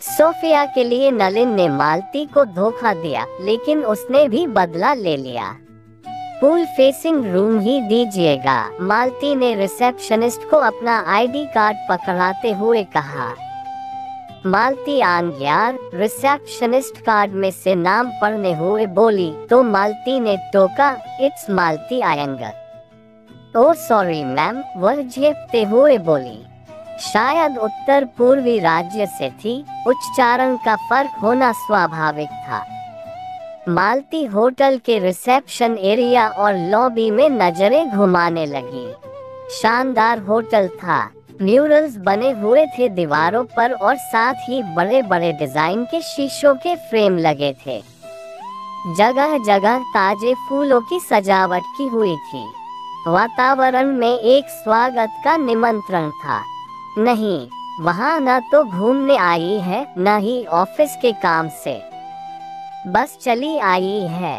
Sophia के लिए नलिन ने मालती को धोखा दिया, लेकिन उसने भी बदला ले लिया। पूल फेसिंग रूम ही दीजिएगा, मालती ने रिसेप्शनिस्ट को अपना आईडी कार्ड पकड़ाते हुए कहा। मालती यार, रिसेप्शनिस्ट कार्ड में से नाम पढ़ने हुए बोली तो मालती ने टोका, it's Malati Iyengar. Oh sorry ma'am, वह झेपते हुए बोली। शायद उत्तर पूर्वी राज्य से थी, उच्चारण का फर्क होना स्वाभाविक था। मालती होटल के रिसेप्शन एरिया और लॉबी में नजरें घुमाने लगी। शानदार होटल था, म्यूरल्स बने हुए थे दीवारों पर और साथ ही बड़े बड़े डिजाइन के शीशों के फ्रेम लगे थे। जगह जगह ताजे फूलों की सजावट की हुई थी। वातावरण में एक स्वागत का निमंत्रण था। नहीं, वहाँ न तो घूमने आई है न ही ऑफिस के काम से, बस चली आई है।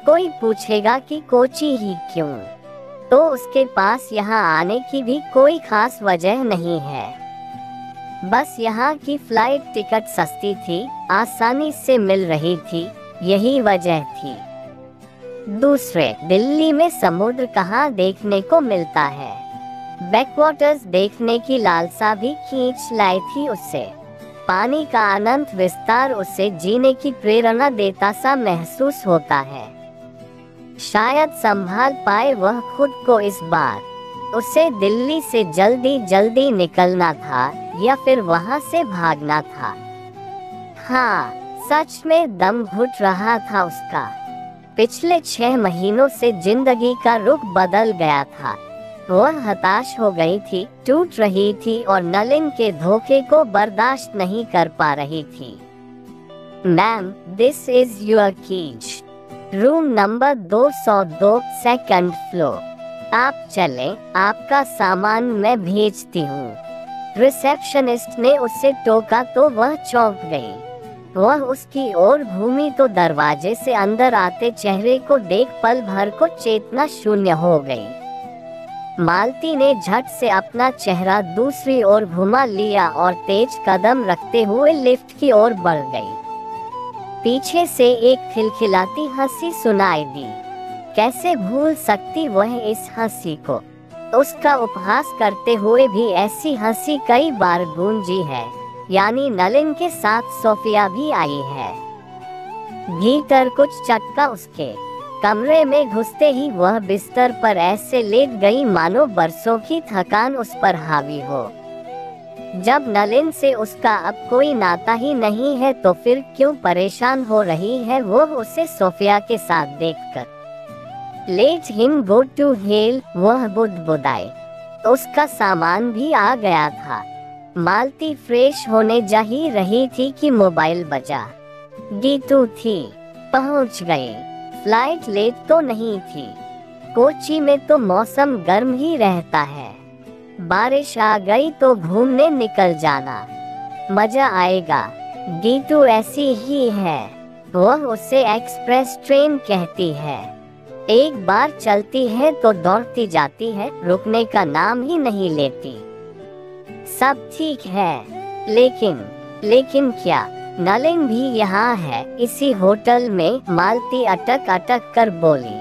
कोई पूछेगा कि कोची ही क्यों, तो उसके पास यहाँ आने की भी कोई खास वजह नहीं है। बस यहाँ की फ्लाइट टिकट सस्ती थी, आसानी से मिल रही थी, यही वजह थी। दूसरे, दिल्ली में समुद्र कहाँ देखने को मिलता है। बैकवाटर्स देखने की लालसा भी खींच लाई थी उसे। पानी का अनंत विस्तार उसे जीने की प्रेरणा देता सा महसूस होता है। शायद संभाल पाए वह खुद को इस बार। उसे दिल्ली से जल्दी जल्दी निकलना था या फिर वहां से भागना था। हाँ, सच में दम घुट रहा था उसका। पिछले 6 महीनों से जिंदगी का रुख बदल गया था। वह हताश हो गई थी, टूट रही थी और नलिन के धोखे को बर्दाश्त नहीं कर पा रही थी। Ma'am, this is your keys, room number 202, second floor. आप चलें, आपका सामान मैं भेजती हूँ। रिसेप्शनिस्ट ने उसे टोका तो वह चौंक गई। वह उसकी ओर घूमी तो दरवाजे से अंदर आते चेहरे को देख पल भर को चेतना शून्य हो गई। मालती ने झट से अपना चेहरा दूसरी ओर घुमा लिया और तेज कदम रखते हुए लिफ्ट की ओर बढ़ गई। पीछे से एक खिलखिलाती हंसी सुनाई दी। कैसे भूल सकती वह इस हंसी को। उसका उपहास करते हुए भी ऐसी हंसी कई बार गूंजी है, यानी नलिन के साथ सोफिया भी आई है। भीतर कुछ चटका उसके। कमरे में घुसते ही वह बिस्तर पर ऐसे लेट गई मानो बरसों की थकान उस पर हावी हो। जब नलिन से उसका अब कोई नाता ही नहीं है तो फिर क्यों परेशान हो रही है वो उसे सोफिया के साथ देखकर। Let him go to hell, वह बुदबुदाए। उसका सामान भी आ गया था। मालती फ्रेश होने जा ही रही थी कि मोबाइल बजा। गीतू थी, पहुंच गई। फ्लाइट लेट तो नहीं थी। कोची में तो मौसम गर्म ही रहता है। बारिश आ गई तो घूमने निकल जाना, मजा आएगा। गीतू ऐसी ही है, वह उसे एक्सप्रेस ट्रेन कहती है। एक बार चलती है तो दौड़ती जाती है, रुकने का नाम ही नहीं लेती। सब ठीक है, लेकिन क्या नलिन भी यहाँ है, इसी होटल में। मालती अटक अटक कर बोली।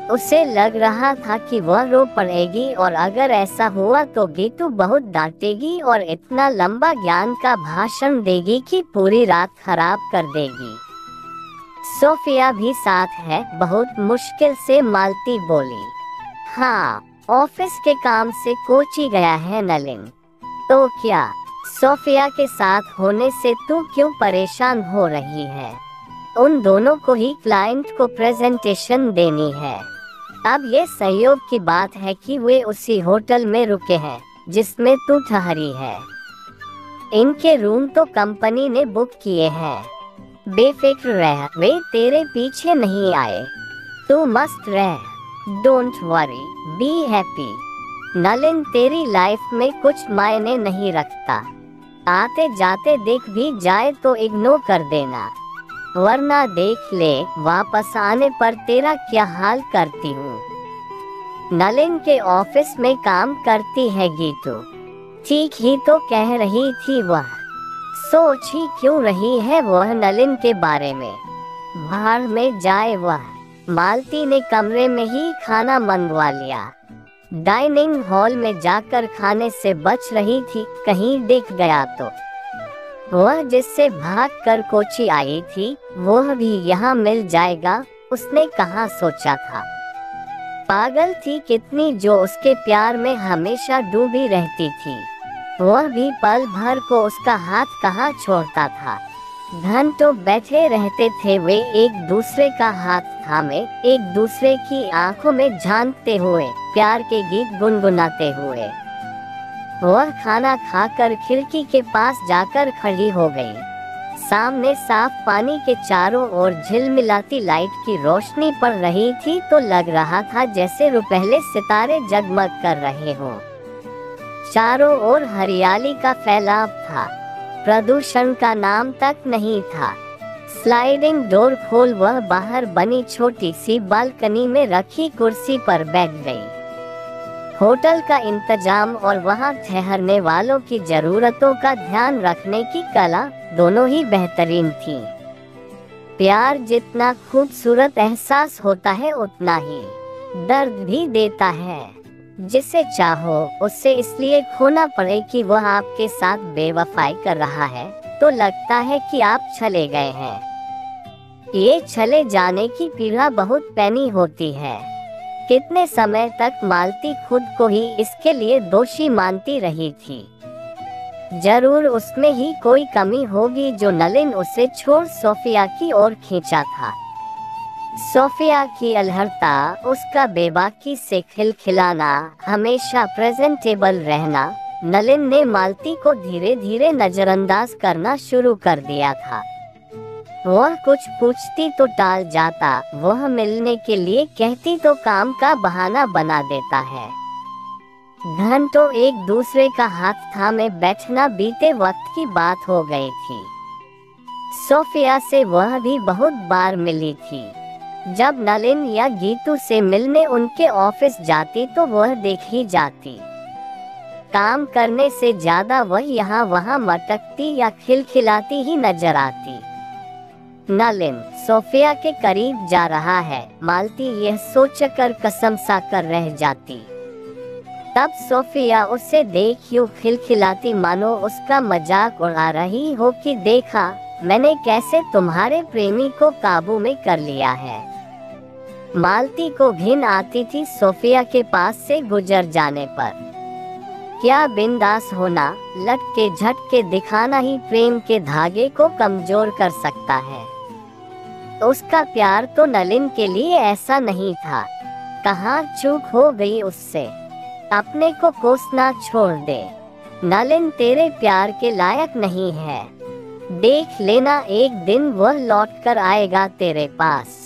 उसे लग रहा था कि वह रो पड़ेगी और अगर ऐसा हुआ तो गीतू बहुत डांटेगी और इतना लंबा ज्ञान का भाषण देगी कि पूरी रात खराब कर देगी। सोफिया भी साथ है, बहुत मुश्किल से मालती बोली। हाँ, ऑफिस के काम से कोची गया है नलिन। तो क्या सोफिया के साथ होने से तू क्यों परेशान हो रही है? उन दोनों को ही क्लाइंट को प्रेजेंटेशन देनी है। अब ये संयोग की बात है कि वे उसी होटल में रुके हैं जिसमें तू ठहरी है। इनके रूम तो कंपनी ने बुक किए हैं। बेफिक्र रह, वे तेरे पीछे नहीं आए। तू मस्त रह, don't worry, be happy. Nalin तेरी लाइफ में कुछ मायने नहीं रखता। आते जाते देख भी जाए तो इग्नोर कर देना, वरना देख ले वापस आने पर तेरा क्या हाल करती हूँ। नलिन के ऑफिस में काम करती है गीतू। ठीक ही तो कह रही थी वह। सोच ही क्यों रही है वह नलिन के बारे में। बाहर में जाए वह। मालती ने कमरे में ही खाना मंगवा लिया। डाइनिंग हॉल में जाकर खाने से बच रही थी, कहीं दिख गया तो। वह जिससे भागकर कोची आई थी वह भी यहाँ मिल जाएगा, उसने कहाँ सोचा था। पागल थी कितनी जो उसके प्यार में हमेशा डूबी रहती थी। वह भी पल भर को उसका हाथ कहाँ छोड़ता था। घंटों बैठे रहते थे वे एक दूसरे का हाथ थामे, एक दूसरे की आंखों में झांकते हुए, प्यार के गीत गुनगुनाते हुए। वह खाना खाकर खिड़की के पास जाकर खड़ी हो गई। सामने साफ पानी के चारों ओर झिलमिलाती लाइट की रोशनी पड़ रही थी तो लग रहा था जैसे रुपहले सितारे जगमग कर रहे हों। चारों ओर हरियाली का फैलाव था, प्रदूषण का नाम तक नहीं था। स्लाइडिंग डोर खोल वह बाहर बनी छोटी सी बालकनी में रखी कुर्सी पर बैठ गई। होटल का इंतजाम और वहां ठहरने वालों की जरूरतों का ध्यान रखने की कला दोनों ही बेहतरीन थी। प्यार जितना खूबसूरत एहसास होता है उतना ही दर्द भी देता है। जिसे चाहो उससे इसलिए खोना पड़े कि वह आपके साथ बेवफाई कर रहा है तो लगता है कि आप चले गए हैं। ये चले जाने की पीड़ा बहुत पैनी होती है। कितने समय तक मालती खुद को ही इसके लिए दोषी मानती रही थी। जरूर उसमें ही कोई कमी होगी जो नलिन उसे छोड़ सोफिया की ओर खींचा था। सोफिया की अलहरता, उसका बेबाकी से खिलखिलाना, हमेशा प्रेजेंटेबल रहना, नलिन ने मालती को धीरे धीरे नजरअंदाज करना शुरू कर दिया था। वह कुछ पूछती तो टाल जाता, वह मिलने के लिए कहती तो काम का बहाना बना देता है। घंटों एक दूसरे का हाथ थामे बैठना बीते वक्त की बात हो गई थी। सोफिया से वह भी बहुत बार मिली थी। जब नलिन या गीतू से मिलने उनके ऑफिस जाती तो वह देखी जाती। काम करने से ज्यादा वह यहाँ वहाँ मटकती या खिलखिलाती ही नजर आती। नलिन सोफिया के करीब जा रहा है, मालती यह सोचकर कसम सा कर रह जाती। तब सोफिया उसे देख यूं खिलखिलाती मानो उसका मजाक उड़ा रही हो कि देखा मैंने कैसे तुम्हारे प्रेमी को काबू में कर लिया है। मालती को घिन आती थी सोफिया के पास से गुजर जाने पर। क्या बिंदास होना, लटके झटके दिखाना ही प्रेम के धागे को कमजोर कर सकता है। उसका प्यार तो नलिन के लिए ऐसा नहीं था। कहाँ चूक हो गई उससे। अपने को कोसना छोड़ दे। नलिन तेरे प्यार के लायक नहीं है। देख लेना एक दिन वह लौट कर आएगा तेरे पास।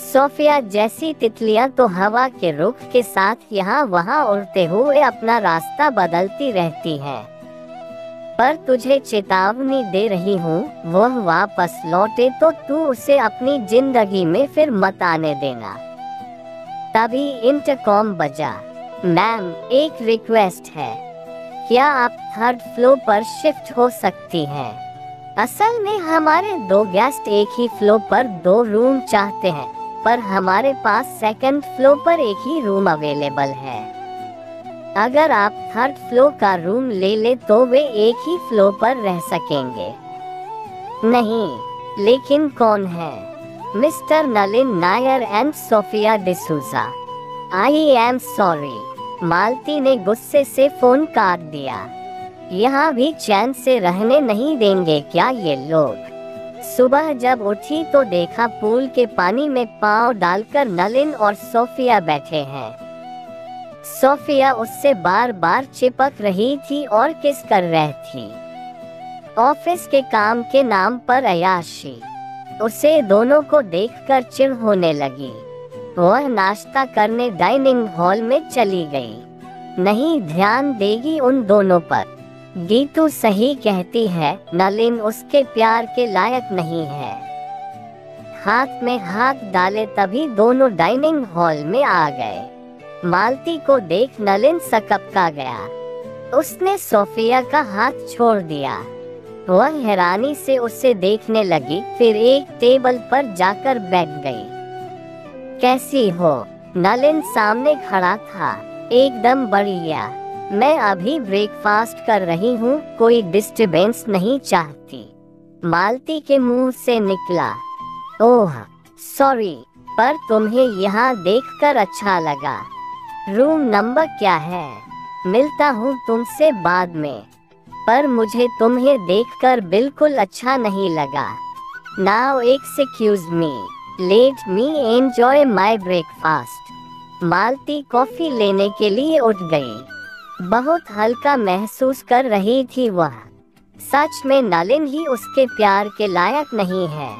सोफिया जैसी तितलियां तो हवा के रुख के साथ यहाँ वहाँ उड़ते हुए अपना रास्ता बदलती रहती हैं। पर तुझे चेतावनी दे रही हूँ, वह वापस लौटे तो तू उसे अपनी जिंदगी में फिर मत आने देना। तभी इंटरकॉम बजा। मैम, एक रिक्वेस्ट है, क्या आप 3rd फ्लोर पर शिफ्ट हो सकती हैं? असल में हमारे 2 गेस्ट एक ही फ्लोर पर 2 रूम चाहते हैं, पर हमारे पास 2nd फ्लोर पर एक ही रूम अवेलेबल है। अगर आप 3rd फ्लोर का रूम ले ले तो वे एक ही फ्लोर पर रह सकेंगे। नहीं, लेकिन कौन है? Mister Nalin Nair and Sophia D'Souza. I am sorry. Malati ने गुस्से से फोन काट दिया। यहाँ भी चैन से रहने नहीं देंगे क्या ये लोग? सुबह जब उठी तो देखा पूल के पानी में पांव डालकर नलिन और सोफिया बैठे हैं। सोफिया उससे बार बार चिपक रही थी और किस कर रही थी। ऑफिस के काम के नाम पर अय्याशी। उसे दोनों को देखकर चिढ़ होने लगी। वह नाश्ता करने डाइनिंग हॉल में चली गई। नहीं ध्यान देगी उन दोनों पर। गीतू सही कहती है, नलिन उसके प्यार के लायक नहीं है। हाथ में हाथ डाले तभी दोनों डाइनिंग हॉल में आ गए। मालती को देख नलिन सकपका गया। उसने सोफिया का हाथ छोड़ दिया। वह हैरानी से उसे देखने लगी, फिर एक टेबल पर जाकर बैठ गई। कैसी हो? नलिन सामने खड़ा था। एकदम बढ़िया, मैं अभी ब्रेकफास्ट कर रही हूँ, कोई डिस्टरबेंस नहीं चाहती, मालती के मुंह से निकला। ओह सॉरी, पर तुम्हें यहाँ देखकर अच्छा लगा। रूम नंबर क्या है? मिलता हूँ तुमसे बाद में, पर मुझे तुम्हें देखकर बिल्कुल अच्छा नहीं लगा। Now excuse me, let me enjoy my breakfast. Malati coffee लेने के लिए उठ गई। बहुत हल्का महसूस कर रही थी वह। सच में नलिन ही उसके प्यार के लायक नहीं है।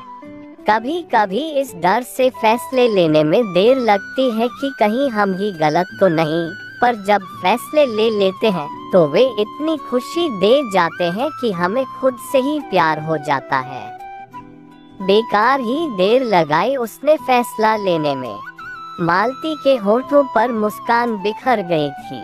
कभी कभी इस डर से फैसले लेने में देर लगती है कि कहीं हम ही गलत तो नहीं, पर जब फैसले ले लेते हैं तो वे इतनी खुशी दे जाते हैं कि हमें खुद से ही प्यार हो जाता है। बेकार ही देर लगाई उसने फैसला लेने में। मालती के होठों पर मुस्कान बिखर गई थी।